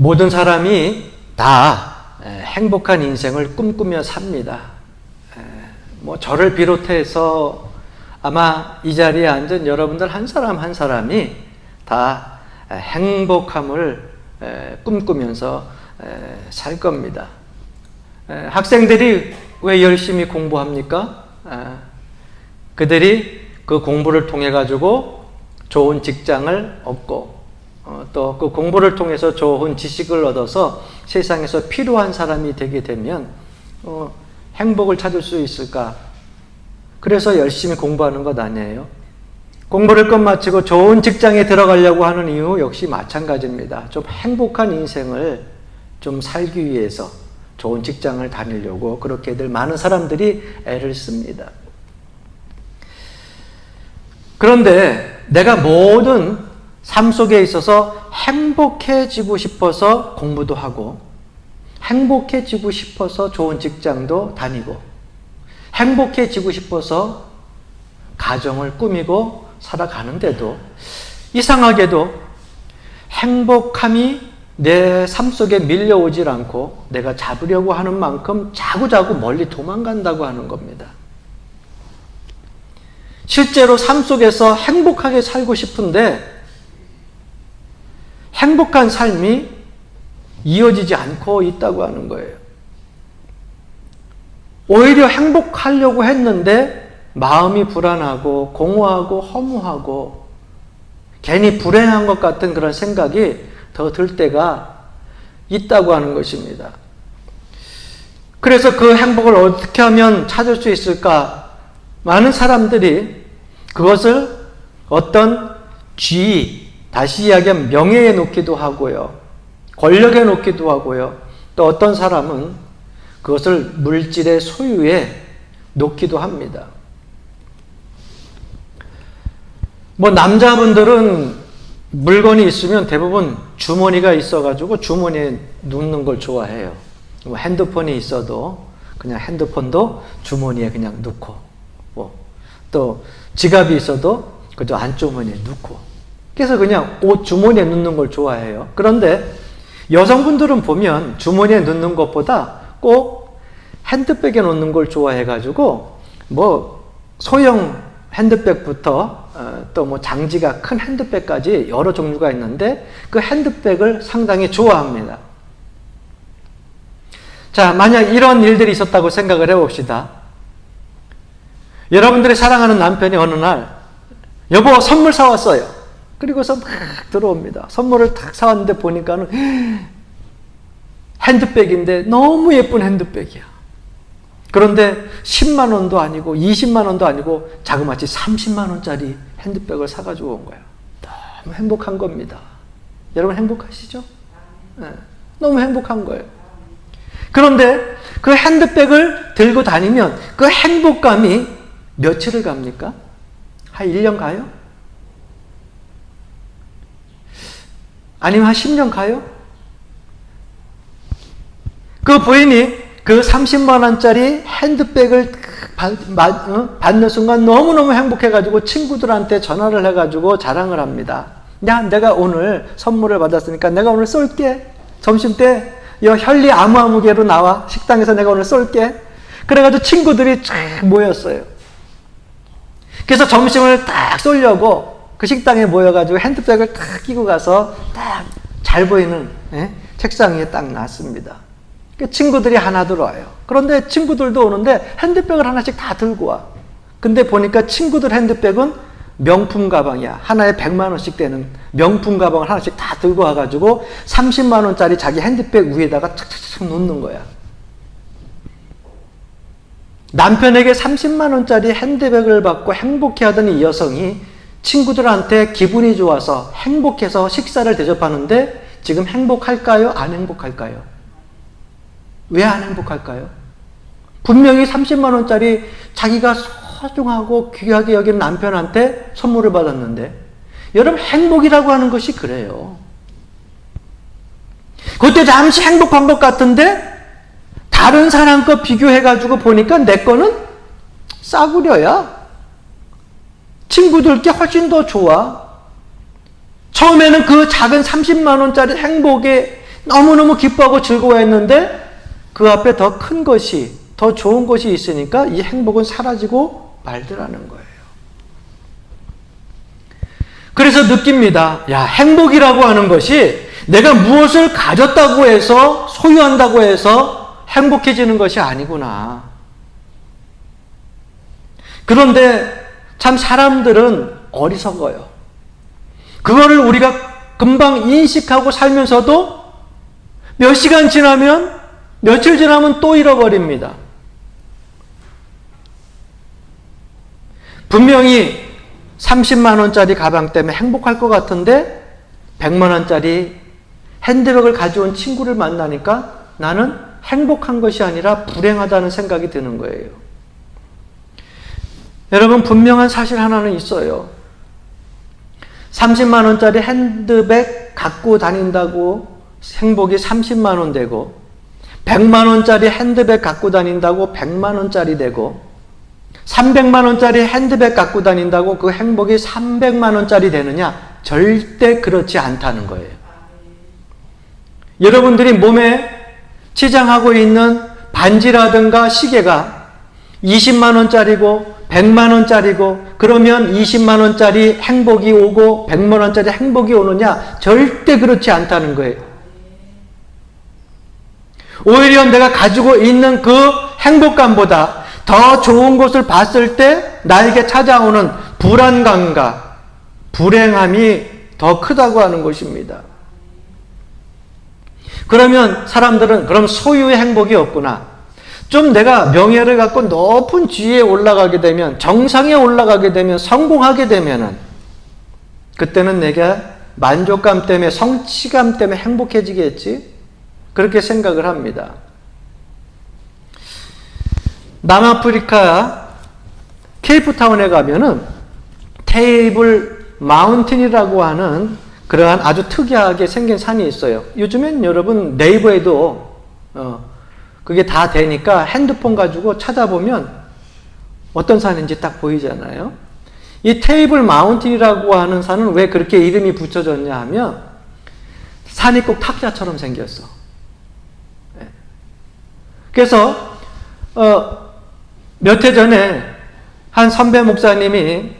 모든 사람이 다 행복한 인생을 꿈꾸며 삽니다. 뭐 저를 비롯해서 아마 이 자리에 앉은 여러분들 한 사람 한 사람이 다 행복함을 꿈꾸면서 살 겁니다. 학생들이 왜 열심히 공부합니까? 그들이 그 공부를 통해 가지고 좋은 직장을 얻고 또 그 공부를 통해서 좋은 지식을 얻어서 세상에서 필요한 사람이 되게 되면 행복을 찾을 수 있을까? 그래서 열심히 공부하는 것 아니에요? 공부를 끝마치고 좋은 직장에 들어가려고 하는 이유 역시 마찬가지입니다. 좀 행복한 인생을 좀 살기 위해서 좋은 직장을 다니려고 그렇게들 많은 사람들이 애를 씁니다. 그런데 내가 모든 삶 속에 있어서 행복해지고 싶어서 공부도 하고 행복해지고 싶어서 좋은 직장도 다니고 행복해지고 싶어서 가정을 꾸미고 살아가는데도 이상하게도 행복함이 내 삶 속에 밀려오질 않고 내가 잡으려고 하는 만큼 자꾸자꾸 멀리 도망간다고 하는 겁니다. 실제로 삶 속에서 행복하게 살고 싶은데 행복한 삶이 이어지지 않고 있다고 하는 거예요. 오히려 행복하려고 했는데 마음이 불안하고 공허하고 허무하고 괜히 불행한 것 같은 그런 생각이 더 들 때가 있다고 하는 것입니다. 그래서 그 행복을 어떻게 하면 찾을 수 있을까? 많은 사람들이 그것을 어떤 지위, 다시 이야기하면 명예에 놓기도 하고요. 권력에 놓기도 하고요. 또 어떤 사람은 그것을 물질의 소유에 놓기도 합니다. 뭐 남자분들은 물건이 있으면 대부분 주머니가 있어가지고 주머니에 넣는 걸 좋아해요. 뭐 핸드폰이 있어도 그냥 핸드폰도 주머니에 그냥 넣고, 또 지갑이 있어도 그저 안주머니에 넣고. 그래서 그냥 옷 주머니에 넣는 걸 좋아해요. 그런데 여성분들은 보면 주머니에 넣는 것보다 꼭 핸드백에 넣는 걸 좋아해가지고 뭐 소형 핸드백부터 또 뭐 장지가 큰 핸드백까지 여러 종류가 있는데 그 핸드백을 상당히 좋아합니다. 자, 만약 이런 일들이 있었다고 생각을 해봅시다. 여러분들이 사랑하는 남편이 어느 날 여보 선물 사왔어요. 그리고서 막 들어옵니다. 선물을 탁 사왔는데 보니까는 핸드백인데 너무 예쁜 핸드백이야. 그런데 10만 원도 아니고 20만 원도 아니고 자그마치 30만 원짜리 핸드백을 사가지고 온 거예요. 너무 행복한 겁니다. 여러분 행복하시죠? 네. 너무 행복한 거예요. 그런데 그 핸드백을 들고 다니면 그 행복감이 며칠을 갑니까? 한 1년 가요? 아니면 한 10년 가요? 그 부인이 그 30만 원짜리 핸드백을 받는 순간 너무너무 행복해가지고 친구들한테 전화를 해가지고 자랑을 합니다. 야, 내가 오늘 선물을 받았으니까 내가 오늘 쏠게. 점심 때 현리 아무개로 나와. 식당에서 내가 오늘 쏠게. 그래가지고 친구들이 쫙 모였어요. 그래서 점심을 딱 쏠려고 그 식당에 모여가지고 핸드백을 딱 끼고 가서 딱 잘 보이는 책상 위에 딱 놨습니다. 친구들이 하나들 와요. 그런데 친구들도 오는데 핸드백을 하나씩 다 들고 와. 근데 보니까 친구들 핸드백은 명품 가방이야. 하나에 100만 원씩 되는 명품 가방을 하나씩 다 들고 와가지고 30만 원짜리 자기 핸드백 위에다가 착착착 놓는 거야. 남편에게 30만 원짜리 핸드백을 받고 행복해하던 이 여성이 친구들한테 기분이 좋아서 행복해서 식사를 대접하는데 지금 행복할까요? 안 행복할까요? 왜 안 행복할까요? 분명히 30만 원짜리 자기가 소중하고 귀하게 여기는 남편한테 선물을 받았는데 여러분 행복이라고 하는 것이 그래요. 그때 잠시 행복한 것 같은데 다른 사람 거 비교해가지고 보니까 내 거는 싸구려야. 친구들 게 훨씬 더 좋아. 처음에는 그 작은 30만 원짜리 행복에 너무너무 기뻐하고 즐거워했는데 그 앞에 더 큰 것이, 더 좋은 것이 있으니까 이 행복은 사라지고 말더라는 거예요. 그래서 느낍니다. 야, 행복이라고 하는 것이 내가 무엇을 가졌다고 해서, 소유한다고 해서 행복해지는 것이 아니구나. 그런데 참 사람들은 어리석어요. 그거를 우리가 금방 인식하고 살면서도 몇 시간 지나면, 며칠 지나면 또 잃어버립니다. 분명히 30만 원짜리 가방 때문에 행복할 것 같은데 100만 원짜리 핸드백을 가져온 친구를 만나니까 나는 행복한 것이 아니라 불행하다는 생각이 드는 거예요. 여러분, 분명한 사실 하나는 있어요. 30만 원짜리 핸드백 갖고 다닌다고 행복이 30만 원 되고, 100만 원짜리 핸드백 갖고 다닌다고 100만 원짜리 되고, 300만 원짜리 핸드백 갖고 다닌다고 그 행복이 300만 원짜리 되느냐? 절대 그렇지 않다는 거예요. 여러분들이 몸에 치장하고 있는 반지라든가 시계가 20만 원짜리고 100만 원짜리고, 그러면 20만 원짜리 행복이 오고 100만 원짜리 행복이 오느냐? 절대 그렇지 않다는 거예요. 오히려 내가 가지고 있는 그 행복감보다 더 좋은 것을 봤을 때 나에게 찾아오는 불안감과 불행함이 더 크다고 하는 것입니다. 그러면 사람들은 그럼 소유의 행복이 없구나. 좀 내가 명예를 갖고 높은 지위에 올라가게 되면, 정상에 올라가게 되면, 성공하게 되면은 그때는 내가 만족감 때문에, 성취감 때문에 행복해지겠지? 그렇게 생각을 합니다. 남아프리카 케이프타운에 가면은 테이블 마운틴이라고 하는 그러한 아주 특이하게 생긴 산이 있어요. 요즘엔 여러분 네이버에도 그게 다 되니까 핸드폰 가지고 찾아보면 어떤 산인지 딱 보이잖아요. 이 테이블 마운틴이라고 하는 산은 왜 그렇게 이름이 붙여졌냐 하면 산이 꼭 탁자처럼 생겼어. 그래서 몇 해 전에 한 선배 목사님이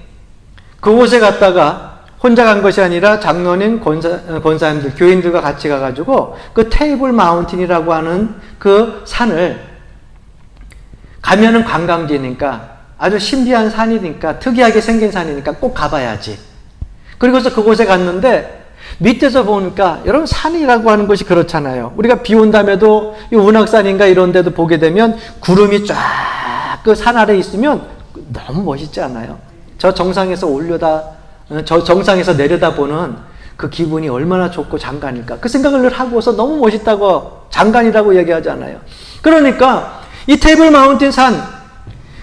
그곳에 갔다가 혼자 간 것이 아니라 장로님, 권사님들, 교인들과 같이 가가지고 그 테이블 마운틴이라고 하는 그 산을 가면은 관광지니까 아주 신비한 산이니까, 특이하게 생긴 산이니까 꼭 가봐야지. 그리고서 그곳에 갔는데 밑에서 보니까, 여러분 산이라고 하는 것이 그렇잖아요. 우리가 비 온 다음에도 이 운악산인가 이런 데도 보게 되면 구름이 쫙 그 산 아래에 있으면 너무 멋있지 않아요? 저 정상에서 내려다 보는 그 기분이 얼마나 좋고 장관일까. 그 생각을 하고서 너무 멋있다고 장관이라고 얘기하잖아요. 그러니까 이 테이블 마운틴 산,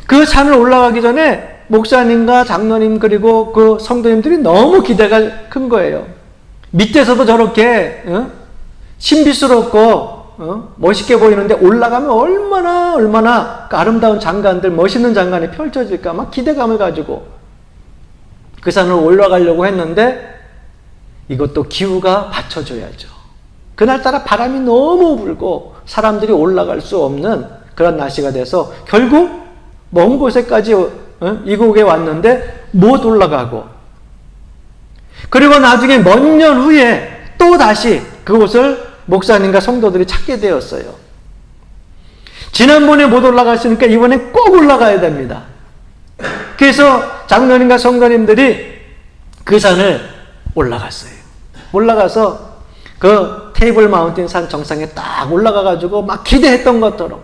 그 산을 올라가기 전에 목사님과 장로님 그리고 그 성도님들이 너무 기대가 큰 거예요. 밑에서도 저렇게 신비스럽고 멋있게 보이는데 올라가면 얼마나 그 아름다운 장관들, 멋있는 장관이 펼쳐질까 막 기대감을 가지고 그 산을 올라가려고 했는데 이것도 기후가 받쳐줘야죠. 그날따라 바람이 너무 불고 사람들이 올라갈 수 없는 그런 날씨가 돼서 결국 먼 곳에까지 이곳에 왔는데 못 올라가고, 그리고 나중에 몇 년 후에 또 다시 그곳을 목사님과 성도들이 찾게 되었어요. 지난번에 못 올라갔으니까 이번에 꼭 올라가야 됩니다. 그래서 장로님과 성도님들이 그 산을 올라갔어요. 올라가서 그 테이블 마운틴 산 정상에 딱 올라가가지고 막 기대했던 것처럼,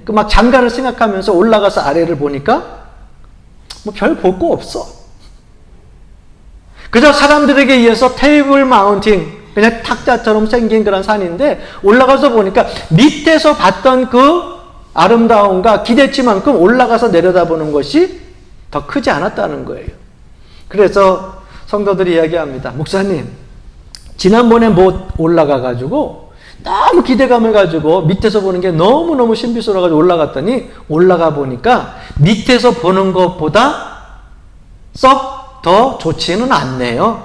그 막 장관을 생각하면서 올라가서 아래를 보니까 뭐 별 볼 거 없어. 그저 사람들에게 의해서 테이블 마운틴, 그냥 탁자처럼 생긴 그런 산인데 올라가서 보니까 밑에서 봤던 그 아름다움과 기대치만큼 올라가서 내려다보는 것이 더 크지 않았다는 거예요. 그래서 성도들이 이야기합니다. 목사님, 지난번에 못 올라가가지고 너무 기대감을 가지고 밑에서 보는 게 너무너무 신비스러워가지고 올라갔더니 올라가 보니까 밑에서 보는 것보다 썩 더 좋지는 않네요.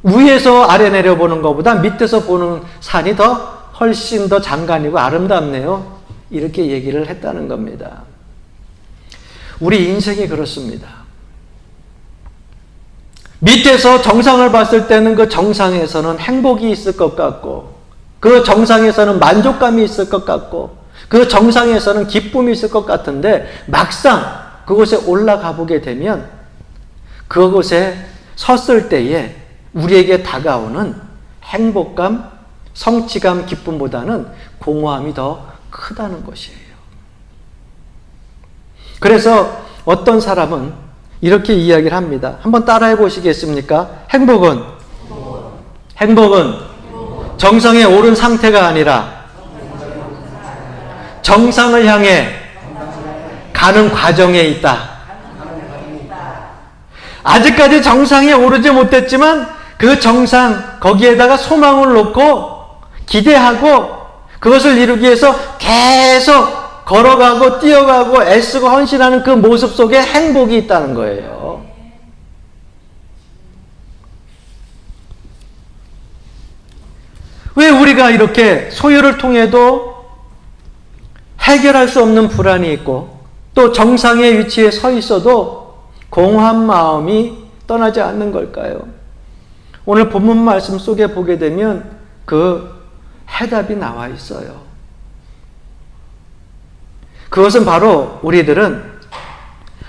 위에서 아래 내려보는 것보다 밑에서 보는 산이 더 훨씬 더 장관이고 아름답네요. 이렇게 얘기를 했다는 겁니다. 우리 인생이 그렇습니다. 밑에서 정상을 봤을 때는 그 정상에서는 행복이 있을 것 같고, 그 정상에서는 만족감이 있을 것 같고, 그 정상에서는 기쁨이 있을 것 같은데, 막상 그곳에 올라가 보게 되면 그곳에 섰을 때에 우리에게 다가오는 행복감, 성취감, 기쁨보다는 공허함이 더 크다는 것이에요. 그래서 어떤 사람은 이렇게 이야기를 합니다. 한번 따라해 보시겠습니까? 행복은 정상에 오른 상태가 아니라 정상을 향해 가는 과정에 있다. 아직까지 정상에 오르지 못했지만 그 정상, 거기에다가 소망을 놓고 기대하고 그것을 이루기 위해서 계속 걸어가고 뛰어가고 애쓰고 헌신하는 그 모습 속에 행복이 있다는 거예요. 왜 우리가 이렇게 소유를 통해도 해결할 수 없는 불안이 있고 또 정상의 위치에 서 있어도 공허한 마음이 떠나지 않는 걸까요? 오늘 본문 말씀 속에 보게 되면 그 해답이 나와 있어요. 그것은 바로 우리들은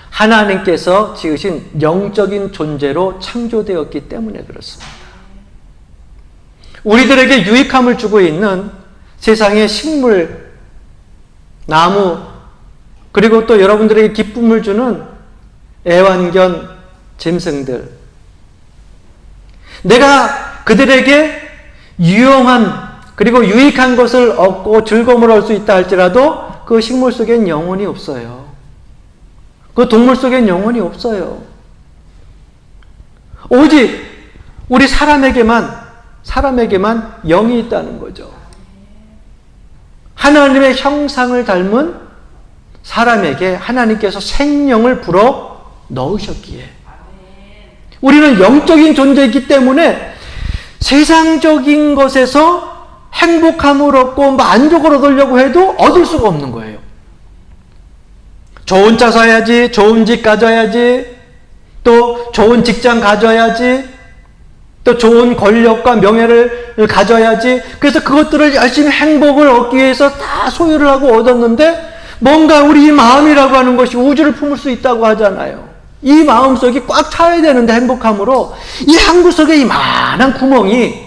하나님께서 지으신 영적인 존재로 창조되었기 때문에 그렇습니다. 우리들에게 유익함을 주고 있는 세상의 식물, 나무, 그리고 또 여러분들에게 기쁨을 주는 애완견, 짐승들. 내가 그들에게 유용한 그리고 유익한 것을 얻고 즐거움을 얻을 수 있다 할지라도 그 식물 속엔 영혼이 없어요. 그 동물 속엔 영혼이 없어요. 오직 우리 사람에게만 영이 있다는 거죠. 하나님의 형상을 닮은 사람에게 하나님께서 생명을 불어 넣으셨기에 우리는 영적인 존재이기 때문에 세상적인 것에서 행복함을 얻고 만족을 얻으려고 해도 얻을 수가 없는 거예요. 좋은 차 사야지, 좋은 집 가져야지, 또 좋은 직장 가져야지, 또 좋은 권력과 명예를 가져야지. 그래서 그것들을 열심히 행복을 얻기 위해서 다 소유를 하고 얻었는데 뭔가 우리 이 마음이라고 하는 것이 우주를 품을 수 있다고 하잖아요. 이 마음속이 꽉 차야 되는데 행복함으로 이 항구 속에 이만한 구멍이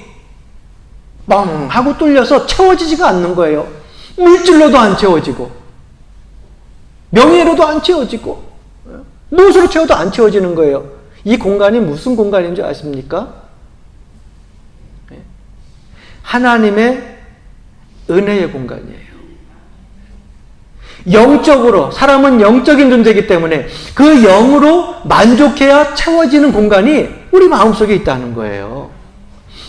뻥 하고 뚫려서 채워지지가 않는 거예요. 물질로도 안 채워지고 명예로도 안 채워지고 무엇으로 채워도 안 채워지는 거예요. 이 공간이 무슨 공간인지 아십니까? 하나님의 은혜의 공간이에요. 영적으로, 사람은 영적인 존재이기 때문에 그 영으로 만족해야 채워지는 공간이 우리 마음속에 있다는 거예요.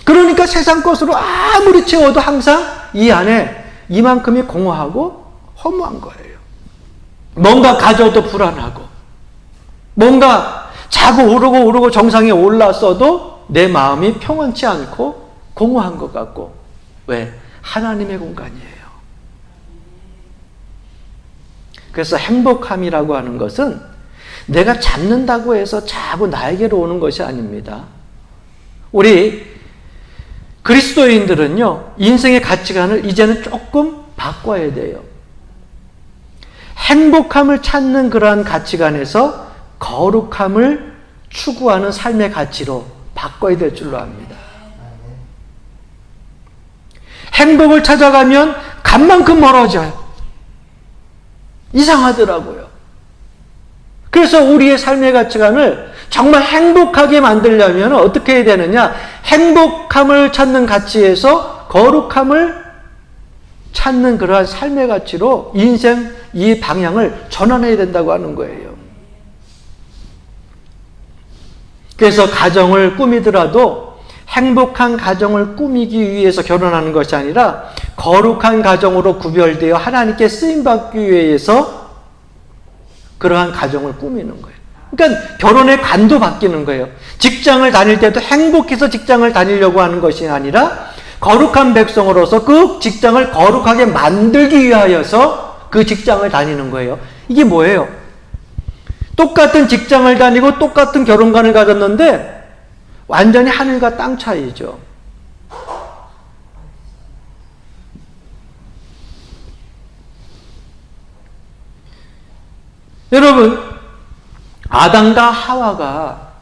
그러니까 세상 것으로 아무리 채워도 항상 이 안에 이만큼이 공허하고 허무한 거예요. 뭔가 가져도 불안하고 뭔가 자꾸 오르고 정상에 올랐어도 내 마음이 평온치 않고 공허한 것 같고. 왜? 하나님의 공간이에요. 그래서 행복함이라고 하는 것은 내가 잡는다고 해서 자꾸 나에게로 오는 것이 아닙니다. 우리 그리스도인들은요, 인생의 가치관을 이제는 조금 바꿔야 돼요. 행복함을 찾는 그러한 가치관에서 거룩함을 추구하는 삶의 가치로 바꿔야 될 줄로 압니다. 행복을 찾아가면 간만큼 멀어져요. 이상하더라고요. 그래서 우리의 삶의 가치관을 정말 행복하게 만들려면 어떻게 해야 되느냐? 행복함을 찾는 가치에서 거룩함을 찾는 그러한 삶의 가치로 인생 이 방향을 전환해야 된다고 하는 거예요. 그래서 가정을 꾸미더라도 행복한 가정을 꾸미기 위해서 결혼하는 것이 아니라 거룩한 가정으로 구별되어 하나님께 쓰임받기 위해서 그러한 가정을 꾸미는 거예요. 그러니까 결혼의 관도 바뀌는 거예요. 직장을 다닐 때도 행복해서 직장을 다니려고 하는 것이 아니라 거룩한 백성으로서 그 직장을 거룩하게 만들기 위하여서 그 직장을 다니는 거예요. 이게 뭐예요? 똑같은 직장을 다니고 똑같은 결혼관을 가졌는데 완전히 하늘과 땅 차이죠. 여러분, 아담과 하와가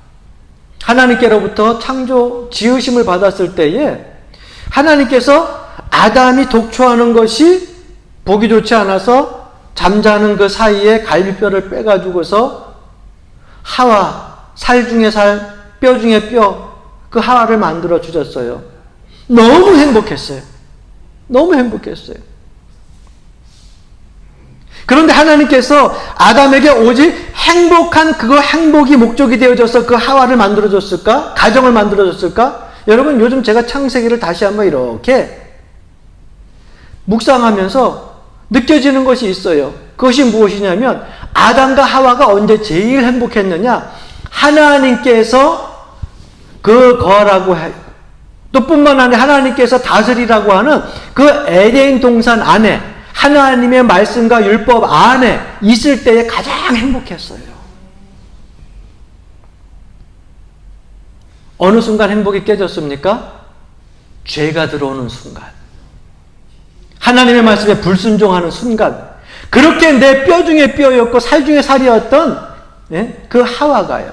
하나님께로부터 창조 지으심을 받았을 때에 하나님께서 아담이 독초하는 것이 보기 좋지 않아서 잠자는 그 사이에 갈비뼈를 빼가지고서 하와, 살 중에 살, 뼈 중에 뼈, 그 하와를 만들어 주셨어요. 너무 행복했어요. 너무 행복했어요. 그런데 하나님께서 아담에게 오직 행복한 그 행복이 목적이 되어져서 그 하와를 만들어줬을까? 가정을 만들어줬을까? 여러분, 요즘 제가 창세기를 다시 한번 이렇게 묵상하면서 느껴지는 것이 있어요. 그것이 무엇이냐면 아담과 하와가 언제 제일 행복했느냐? 하나님께서 그 거라고 해. 또 뿐만 아니라 하나님께서 다스리라고 하는 그 에덴 동산 안에 하나님의 말씀과 율법 안에 있을 때에 가장 행복했어요. 어느 순간 행복이 깨졌습니까? 죄가 들어오는 순간. 하나님의 말씀에 불순종하는 순간. 그렇게 내 뼈 중에 뼈였고 살 중에 살이었던 그 하와가요.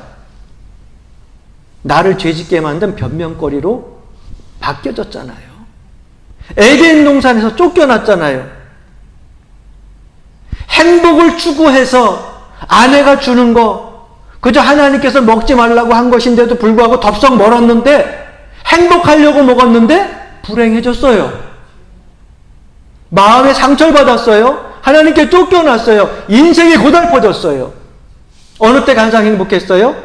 나를 죄짓게 만든 변명거리로 바뀌어졌잖아요. 에덴 동산에서 쫓겨났잖아요. 행복을 추구해서 아내가 주는 거 그저 하나님께서 먹지 말라고 한 것인데도 불구하고 덥석 멀었는데 행복하려고 먹었는데 불행해졌어요. 마음에 상처를 받았어요. 하나님께 쫓겨났어요. 인생이 고달퍼졌어요. 어느 때 가장 행복했어요?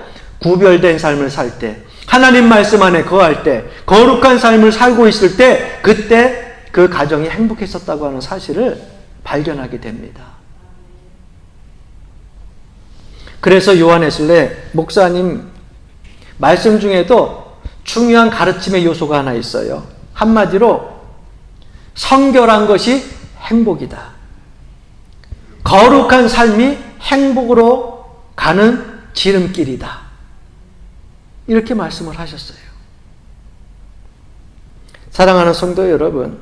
구별된 삶을 살 때, 하나님 말씀 안에 거할 때, 거룩한 삶을 살고 있을 때, 그때 그 가정이 행복했었다고 하는 사실을 발견하게 됩니다. 그래서 요한에슬레 목사님 말씀 중에도 중요한 가르침의 요소가 하나 있어요. 한마디로 성결한 것이 행복이다. 거룩한 삶이 행복으로 가는 지름길이다. 이렇게 말씀을 하셨어요. 사랑하는 성도 여러분,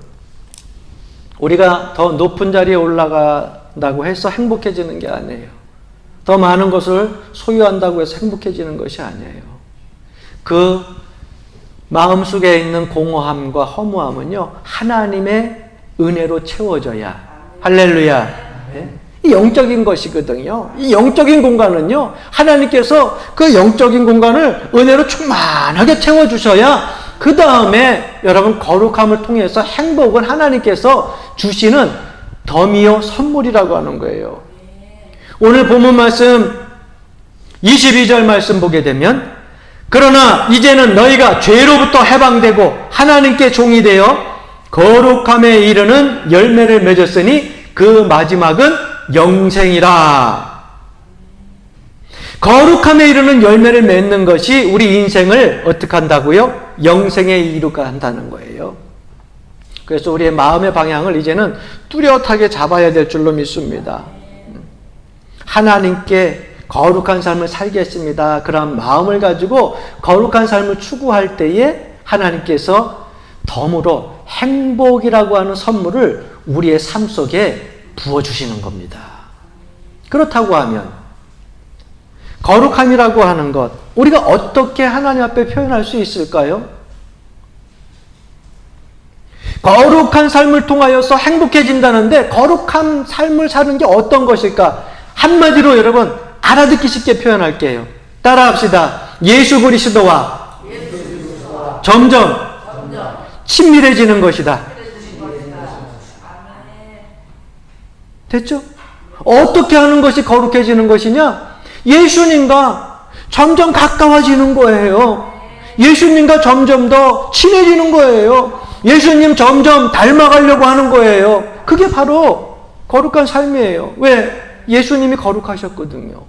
우리가 더 높은 자리에 올라간다고 해서 행복해지는 게 아니에요. 더 많은 것을 소유한다고 해서 행복해지는 것이 아니에요. 그 마음속에 있는 공허함과 허무함은요, 하나님의 은혜로 채워져야, 할렐루야, 이 영적인 것이거든요. 이 영적인 공간은요, 하나님께서 그 영적인 공간을 은혜로 충만하게 채워주셔야 그 다음에 여러분 거룩함을 통해서 행복은 하나님께서 주시는 덤이요 선물이라고 하는 거예요. 오늘 본문 말씀 22절 말씀 보게 되면, 그러나 이제는 너희가 죄로부터 해방되고 하나님께 종이 되어 거룩함에 이르는 열매를 맺었으니 그 마지막은 영생이라. 거룩함에 이르는 열매를 맺는 것이 우리 인생을 어떻게 한다고요? 영생에 이르게 한다는 거예요. 그래서 우리의 마음의 방향을 이제는 뚜렷하게 잡아야 될 줄로 믿습니다. 하나님께 거룩한 삶을 살겠습니다. 그런 마음을 가지고 거룩한 삶을 추구할 때에 하나님께서 덤으로 행복이라고 하는 선물을 우리의 삶 속에 부어주시는 겁니다. 그렇다고 하면 거룩함이라고 하는 것, 우리가 어떻게 하나님 앞에 표현할 수 있을까요? 거룩한 삶을 통하여서 행복해진다는데 거룩한 삶을 사는 게 어떤 것일까? 한마디로 여러분 알아듣기 쉽게 표현할게요. 따라합시다. 예수 그리스도와 점점 친밀해지는 것이다. 됐죠? 어떻게 하는 것이 거룩해지는 것이냐? 예수님과 점점 가까워지는 거예요. 예수님과 점점 더 친해지는 거예요. 예수님 점점 닮아가려고 하는 거예요. 그게 바로 거룩한 삶이에요. 왜? 예수님이 거룩하셨거든요.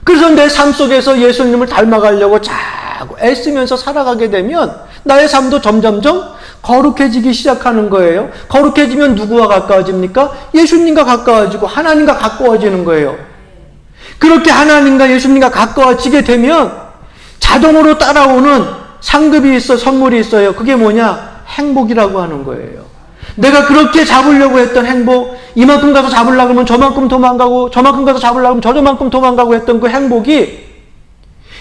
그래서 내 삶 속에서 예수님을 닮아가려고 자꾸 애쓰면서 살아가게 되면 나의 삶도 점점점 거룩해지기 시작하는 거예요. 거룩해지면 누구와 가까워집니까? 예수님과 가까워지고 하나님과 가까워지는 거예요. 그렇게 하나님과 예수님과 가까워지게 되면 자동으로 따라오는 상급이 있어, 선물이 있어요. 그게 뭐냐? 행복이라고 하는 거예요. 내가 그렇게 잡으려고 했던 행복, 이만큼 가서 잡으려고 하면 저만큼 도망가고, 저만큼 가서 잡으려고 하면 저만큼 도망가고 했던 그 행복이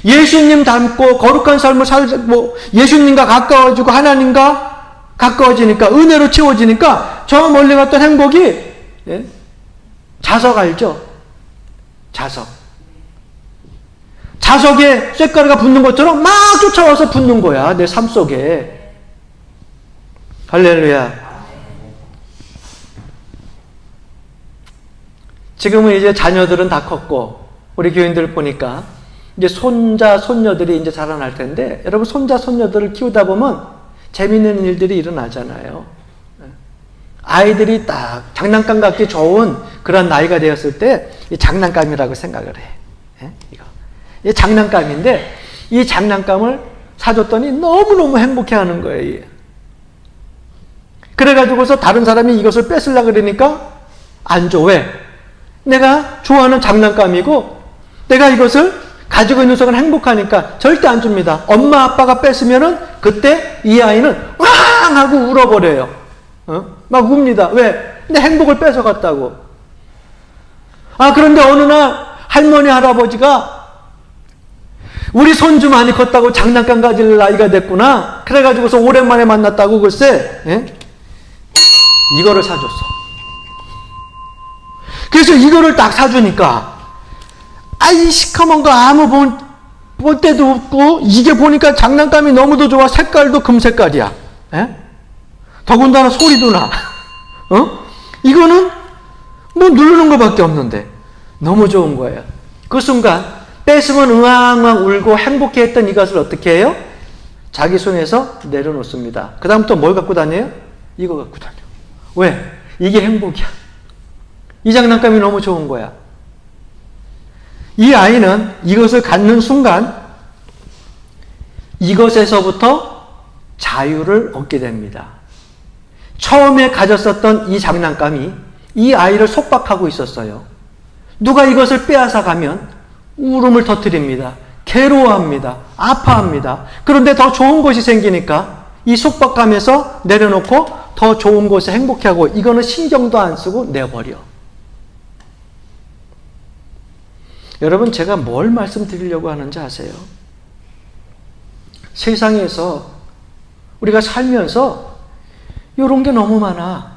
예수님 닮고 거룩한 삶을 살고 예수님과 가까워지고 하나님과 가까워지니까, 은혜로 채워지니까 저 멀리 갔던 행복이, 예? 자석 알죠? 자석. 자석에 쇳가루가 붙는 것처럼 막 쫓아와서 붙는 거야, 내 삶 속에. 할렐루야. 지금은 이제 자녀들은 다 컸고, 우리 교인들 보니까 이제 손자, 손녀들이 이제 자라날 텐데, 여러분 손자, 손녀들을 키우다 보면 재밌는 일들이 일어나잖아요. 아이들이 딱 장난감 갖기 좋은 그런 나이가 되었을 때, 이 장난감이라고 생각을 해. 예? 이 장난감인데, 이 장난감을 사줬더니 너무너무 행복해 하는 거예요. 그래가지고서 다른 사람이 이것을 뺏으려고 그러니까 안 줘. 왜? 내가 좋아하는 장난감이고, 내가 이것을 가지고 있는 순간 행복하니까 절대 안 줍니다. 엄마 아빠가 뺏으면은 그때 이 아이는 왕 하고 울어버려요. 막 웁니다. 왜? 내 행복을 뺏어갔다고. 그런데 어느 날 할머니 할아버지가 우리 손주 많이 컸다고 장난감 가질 나이가 됐구나. 그래가지고서 오랜만에 만났다고 글쎄, 예? 이거를 사줬어. 그래서 이거를 딱 사주니까, 이 시커먼 거 아무 볼 때도 없고, 이게 보니까 장난감이 너무도 좋아. 색깔도 금색깔이야. 예? 더군다나 소리도 나. 이거는 뭐 누르는 것밖에 없는데 너무 좋은 거예요. 그 순간 뺏으면 으앙으앙 울고 행복해 했던 이것을 어떻게 해요? 자기 손에서 내려놓습니다. 그 다음부터 뭘 갖고 다녀요? 이거 갖고 다녀. 왜? 이게 행복이야. 이 장난감이 너무 좋은 거야. 이 아이는 이것을 갖는 순간 이것에서부터 자유를 얻게 됩니다. 처음에 가졌었던 이 장난감이 이 아이를 속박하고 있었어요. 누가 이것을 빼앗아 가면 울음을 터뜨립니다. 괴로워합니다. 아파합니다. 그런데 더 좋은 것이 생기니까 이 속박감에서 내려놓고 더 좋은 곳에 행복해하고, 이거는 신경도 안 쓰고 내버려. 여러분, 제가 뭘 말씀드리려고 하는지 아세요? 세상에서 우리가 살면서 이런 게 너무 많아.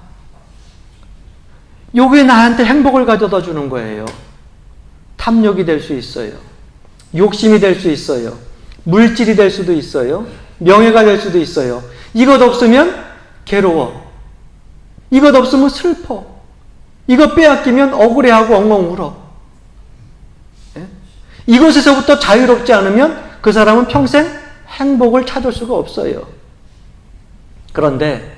요게 나한테 행복을 가져다 주는 거예요. 탐욕이 될 수 있어요. 욕심이 될 수 있어요. 물질이 될 수도 있어요. 명예가 될 수도 있어요. 이것 없으면 괴로워. 이것 없으면 슬퍼. 이것 빼앗기면 억울해하고 엉엉 울어. 이것에서부터 자유롭지 않으면 그 사람은 평생 행복을 찾을 수가 없어요. 그런데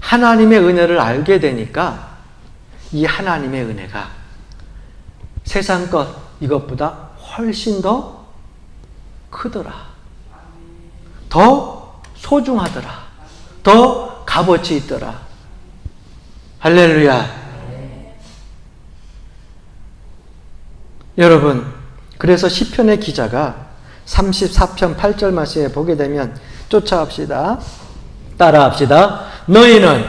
하나님의 은혜를 알게 되니까 이 하나님의 은혜가 세상 것 이것보다 훨씬 더 크더라. 더 소중하더라. 더 값어치 있더라. 할렐루야. 여러분, 그래서 시편의 기자가 34편 8절 말씀에 보게 되면 쫓아갑시다. 따라합시다. 너희는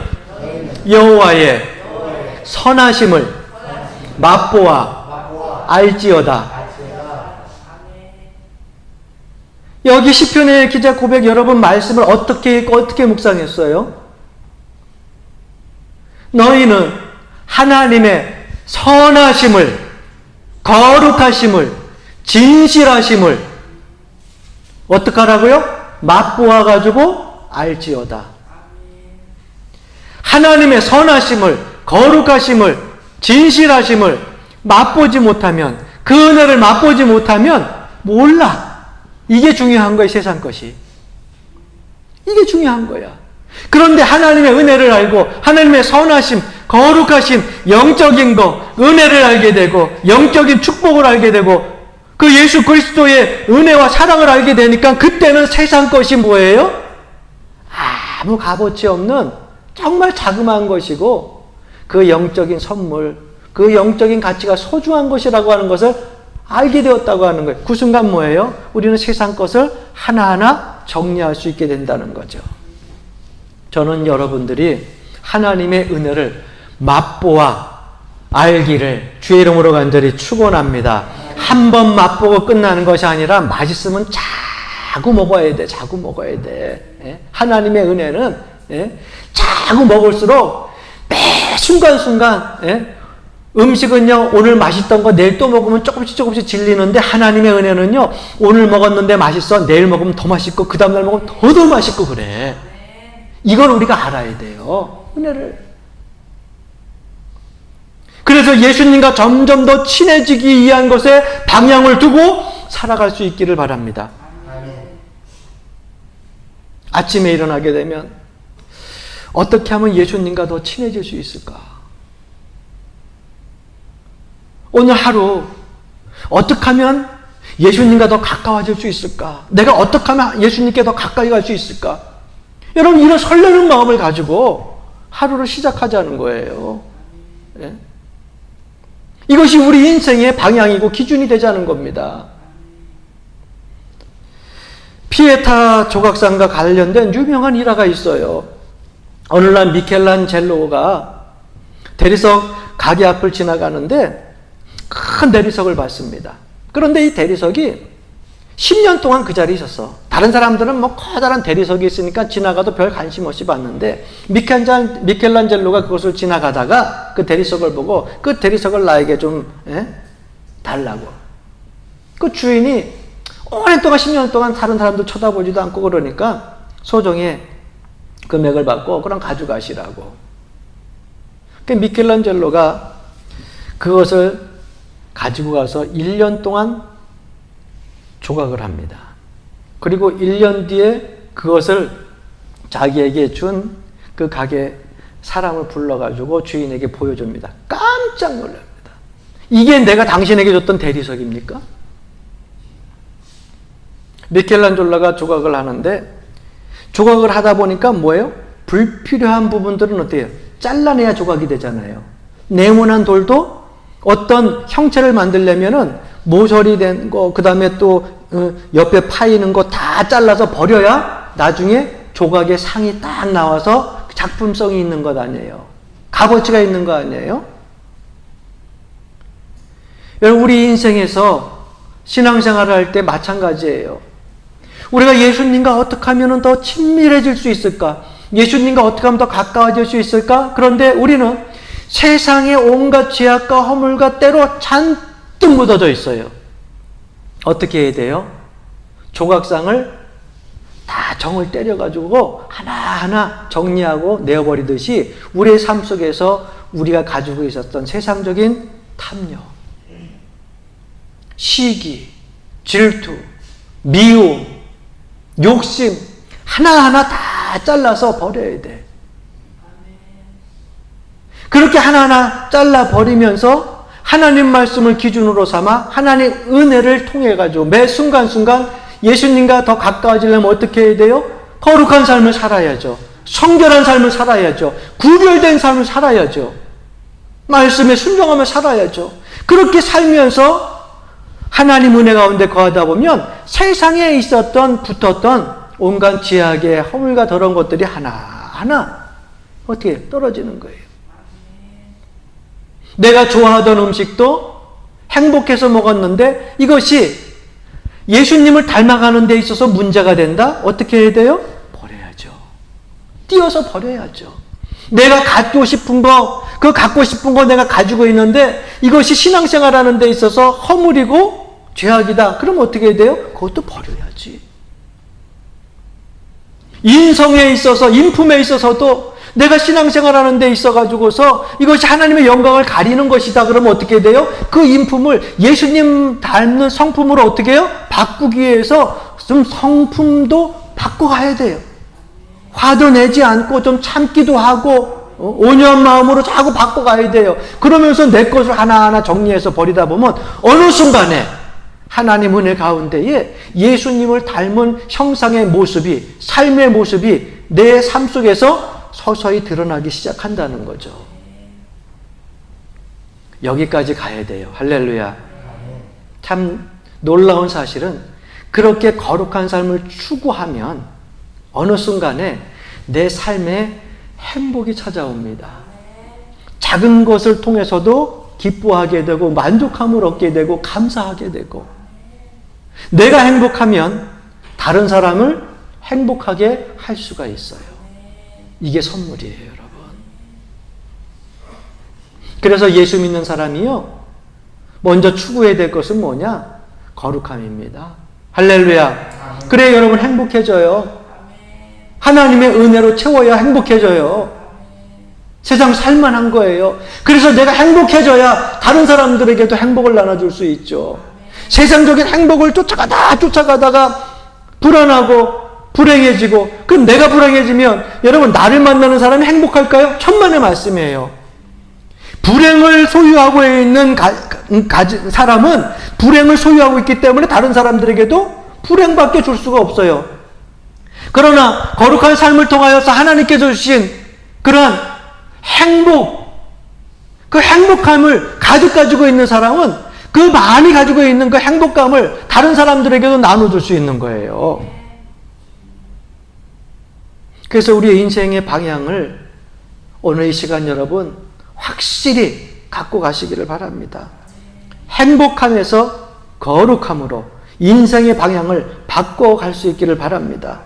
여호와의 선하심을 맛보아 알지어다. 여기 시편의 기자 고백, 여러분 말씀을 어떻게 묵상했어요? 너희는 하나님의 선하심을, 거룩하심을, 진실하심을 어떻게 하라고요? 맛보아 가지고 알지어다. 하나님의 선하심을, 거룩하심을, 진실하심을 맛보지 못하면, 그 은혜를 맛보지 못하면 몰라. 이게 중요한 거예요, 세상 것이. 이게 중요한 거야. 그런데 하나님의 은혜를 알고 하나님의 선하심, 거룩하심, 영적인 거, 은혜를 알게 되고 영적인 축복을 알게 되고 그 예수 그리스도의 은혜와 사랑을 알게 되니까 그때는 세상 것이 뭐예요? 아무 값어치 없는 정말 자그마한 것이고 그 영적인 선물, 그 영적인 가치가 소중한 것이라고 하는 것을 알게 되었다고 하는 거예요. 그 순간 뭐예요? 우리는 세상 것을 하나하나 정리할 수 있게 된다는 거죠. 저는 여러분들이 하나님의 은혜를 맛보아 알기를 주의 이름으로 간절히 축원합니다. 한 번 맛보고 끝나는 것이 아니라 맛있으면 자꾸 먹어야 돼. 자꾸 먹어야 돼. 예? 하나님의 은혜는 예? 자꾸 먹을수록 매 순간순간 예? 음식은요 오늘 맛있던 거 내일 또 먹으면 조금씩 질리는데 하나님의 은혜는요 오늘 먹었는데 맛있어 내일 먹으면 더 맛있고 그 다음날 먹으면 더 맛있고 그래. 이걸 우리가 알아야 돼요. 은혜를. 그래서 예수님과 점점 더 친해지기 위한 것에 방향을 두고 살아갈 수 있기를 바랍니다. 아침에 일어나게 되면 어떻게 하면 예수님과 더 친해질 수 있을까? 오늘 하루 어떻게 하면 예수님과 더 가까워질 수 있을까? 내가 어떻게 하면 예수님께 더 가까이 갈 수 있을까? 여러분 이런 설레는 마음을 가지고 하루를 시작하자는 거예요. 예? 이것이 우리 인생의 방향이고 기준이 되자는 겁니다. 피에타 조각상과 관련된 유명한 일화가 있어요. 어느 날 미켈란젤로가 대리석 가게 앞을 지나가는데 큰 대리석을 봤습니다. 그런데 이 대리석이 10년 동안 그 자리에 있었어. 다른 사람들은 뭐 커다란 대리석이 있으니까 지나가도 별 관심 없이 봤는데 미켈란젤로가 그것을 지나가다가 그 대리석을 보고 그 대리석을 나에게 좀 달라고. 그 주인이 오랫동안 10년 동안 다른 사람들 쳐다보지도 않고 그러니까 소정의 금액을 받고 그럼 가져가시라고. 그 미켈란젤로가 그것을 가지고 가서 1년 동안 조각을 합니다. 그리고 1년 뒤에 그것을 자기에게 준 그 가게 사람을 불러가지고 주인에게 보여줍니다. 깜짝 놀랍니다. 이게 내가 당신에게 줬던 대리석입니까? 미켈란젤로가 조각을 하는데 조각을 하다 보니까 뭐예요? 불필요한 부분들은 어때요? 잘라내야 조각이 되잖아요. 네모난 돌도 어떤 형체를 만들려면은 모서리 된 거, 그 다음에 또 옆에 파이는 거 다 잘라서 버려야 나중에 조각의 상이 딱 나와서 작품성이 있는 것 아니에요. 값어치가 있는 거 아니에요? 여러분 우리 인생에서 신앙생활을 할 때 마찬가지예요. 우리가 예수님과 어떻게 하면 더 친밀해질 수 있을까? 예수님과 어떻게 하면 더 가까워질 수 있을까? 그런데 우리는 세상의 온갖 죄악과 허물과 때로 잔뜩 묻어져 있어요. 어떻게 해야 돼요? 조각상을 다 정을 때려가지고 하나하나 정리하고 내어버리듯이 우리의 삶 속에서 우리가 가지고 있었던 세상적인 탐욕, 시기, 질투, 미움, 욕심 하나하나 다 잘라서 버려야 돼. 그렇게 하나하나 잘라버리면서 하나님 말씀을 기준으로 삼아 하나님 은혜를 통해 가지고 매 순간순간 예수님과 더 가까워지려면 어떻게 해야 돼요? 거룩한 삶을 살아야죠. 성결한 삶을 살아야죠. 구별된 삶을 살아야죠. 말씀에 순종하며 살아야죠. 그렇게 살면서 하나님 은혜 가운데 거하다 보면 세상에 있었던 붙었던 온갖 죄악의 허물과 더러운 것들이 하나하나 어떻게 떨어지는 거예요. 내가 좋아하던 음식도 행복해서 먹었는데 이것이 예수님을 닮아가는 데 있어서 문제가 된다? 어떻게 해야 돼요? 버려야죠. 띄어서 버려야죠. 내가 갖고 싶은 거, 그 갖고 싶은 거 내가 가지고 있는데 이것이 신앙생활하는 데 있어서 허물이고 죄악이다. 그럼 어떻게 해야 돼요? 그것도 버려야지. 인성에 있어서, 인품에 있어서도 내가 신앙생활하는 데 있어가지고서 이것이 하나님의 영광을 가리는 것이다. 그러면 어떻게 돼요? 그 인품을 예수님 닮는 성품으로 어떻게 해요? 바꾸기 위해서 좀 성품도 바꿔가야 돼요. 화도 내지 않고 좀 참기도 하고 온유한 마음으로 자꾸 바꿔가야 돼요. 그러면서 내 것을 하나하나 정리해서 버리다 보면 어느 순간에 하나님 은혜 가운데에 예수님을 닮은 형상의 모습이, 삶의 모습이 내 삶 속에서 서서히 드러나기 시작한다는 거죠. 여기까지 가야 돼요. 할렐루야. 참 놀라운 사실은 그렇게 거룩한 삶을 추구하면 어느 순간에 내 삶에 행복이 찾아옵니다. 작은 것을 통해서도 기뻐하게 되고 만족함을 얻게 되고 감사하게 되고, 내가 행복하면 다른 사람을 행복하게 할 수가 있어요. 이게 선물이에요, 여러분. 그래서 예수 믿는 사람이요, 먼저 추구해야 될 것은 뭐냐? 거룩함입니다. 할렐루야. 그래 여러분 행복해져요. 하나님의 은혜로 채워야 행복해져요. 세상 살만한 거예요. 그래서 내가 행복해져야 다른 사람들에게도 행복을 나눠줄 수 있죠. 세상적인 행복을 쫓아가다가 불안하고 불행해지고, 그럼 내가 불행해지면 여러분 나를 만나는 사람이 행복할까요? 천만의 말씀이에요. 불행을 소유하고 있는 사람은 불행을 소유하고 있기 때문에 다른 사람들에게도 불행밖에 줄 수가 없어요. 그러나 거룩한 삶을 통하여서 하나님께서 주신 그러한 행복, 그 행복함을 가지고 있는 사람은 그 많이 가지고 있는 그 행복감을 다른 사람들에게도 나눠줄 수 있는 거예요. 그래서 우리의 인생의 방향을 오늘 이 시간 여러분 확실히 갖고 가시기를 바랍니다. 행복함에서 거룩함으로 인생의 방향을 바꿔갈 수 있기를 바랍니다.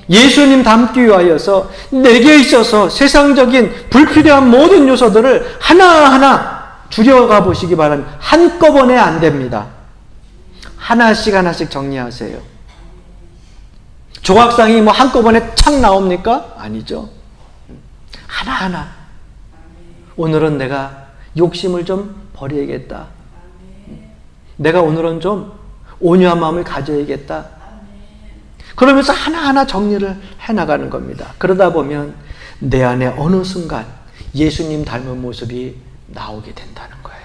예수님 닮기 위하여서 내게 있어서 세상적인 불필요한 모든 요소들을 하나하나 줄여가 보시기 바랍니다. 한꺼번에 안 됩니다. 하나씩 정리하세요. 조각상이 뭐 한꺼번에 착 나옵니까? 아니죠. 하나하나. 오늘은 내가 욕심을 좀 버려야겠다. 내가 오늘은 좀 온유한 마음을 가져야겠다. 그러면서 하나하나 정리를 해나가는 겁니다. 그러다 보면 내 안에 어느 순간 예수님 닮은 모습이 나오게 된다는 거예요.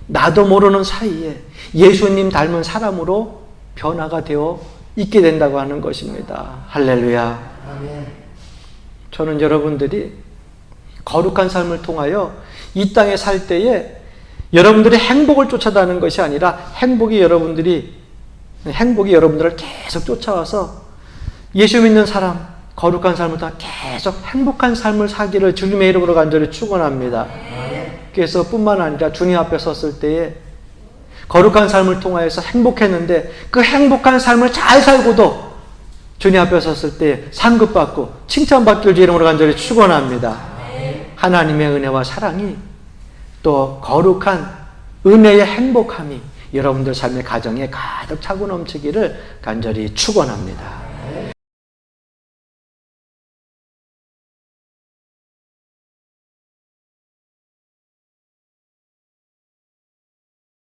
나도 모르는 사이에 예수님 닮은 사람으로 변화가 되어 있게 된다고 하는 것입니다. 할렐루야. 아멘. 저는 여러분들이 거룩한 삶을 통하여 이 땅에 살 때에 여러분들이 행복을 쫓아다니는 것이 아니라 행복이 여러분들을 계속 쫓아와서 예수 믿는 사람, 거룩한 삶을 통해 계속 행복한 삶을 살기를 주님의 이름으로 간절히 축원합니다. 그래서 뿐만 아니라 주님 앞에 섰을 때에 거룩한 삶을 통하여서 행복했는데 그 행복한 삶을 잘 살고도 주님 앞에 섰을 때 상급받고 칭찬받기를 주 이름으로 간절히 축원합니다. 하나님의 은혜와 사랑이 또 거룩한 은혜의 행복함이 여러분들 삶의 가정에 가득 차고 넘치기를 간절히 축원합니다.